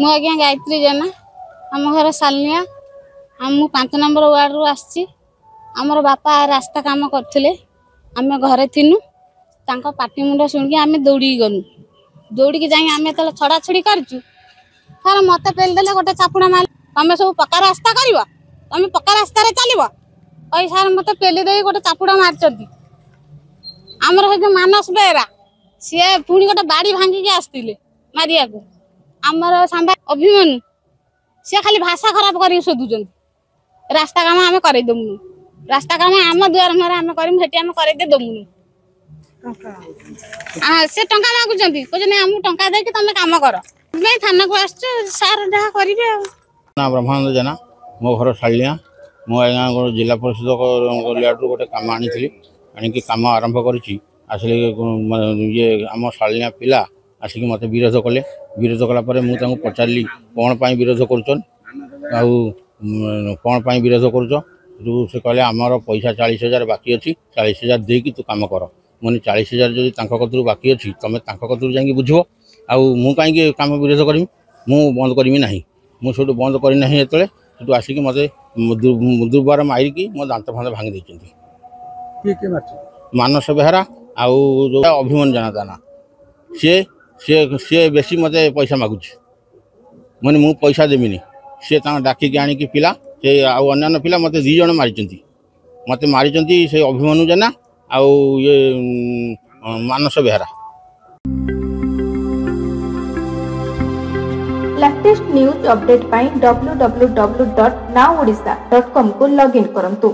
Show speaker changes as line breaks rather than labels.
मु आज्ञा गायत्री जेना आम घर सालनिया आम 5 नंबर वार्ड रु आसची। आमर बापा रास्ता काम करथिले आम घरे थिनु तांको पाटी मुंड सुनिकी आम दौड़ी गलु दौड़ी की जाई आम तले छड़ा छड़ी करचु थार मते पेल देले गोटे चापुडा मार तमे सब पक्का रास्ता करिवो तमे पक्का रास्ता रे चलिवो ओइ सार मते पेली देई गोटे चापुडा मारचंती। आमर हे जो मानस बेरा से पुणी गोटे बाड़ी भांगी के आस्तिले मारिया को आमर सांबा अभिमन्यु से खाली भाषा खराब करी सोदुचंती। रास्ता काम आम करे दमुनु रास्ता काम आम द्वार मर आम करिम हेटी आम करे दे दमुनु से टंका मागुचंती कहजने आम टंका दे के तमे काम कर मैं थाना को आछो सार जहा करिवे
ना ब्रह्मानंद जेना मो घर सालिया मो आज्ञा जिला परिषद लियाडू गोटे काम आनी आनिकी काम आरंभ करी आसिले ये आम सालिया पिला आसिक मत विरोध कले विरोध कलापर मुझे पचारि कौन पाई विरोध कर कौन पाई विरोध कर से कहले आमर पैसा 40,000 बाकी अच्छी 40,000 देकी तू काम कर मैंने 40,000 जदि कतरू बाकी अच्छी तुम कतरू जा बुझ आँ कहीं काम विरोध करमी मु बंद करमी ना मुझे बंद करना ये आसिक मत दुर्बार मारिकी मो दांत फांत भांगी देती मानस बेहरा आउ जो अभिमन्यु जाना ताना सी बेसी मत पैसा मागुच मैंने मु पैसा देविनी सी डाकिकी आणिकी पिला से अन्य पिला मत 2 जन मारी से अभिमन्यु जेना आउ ये मानस बेहरा।
लेटेस्ट न्यूज अपडेट पाई www.nowodisha.com को लॉगिन करंतु।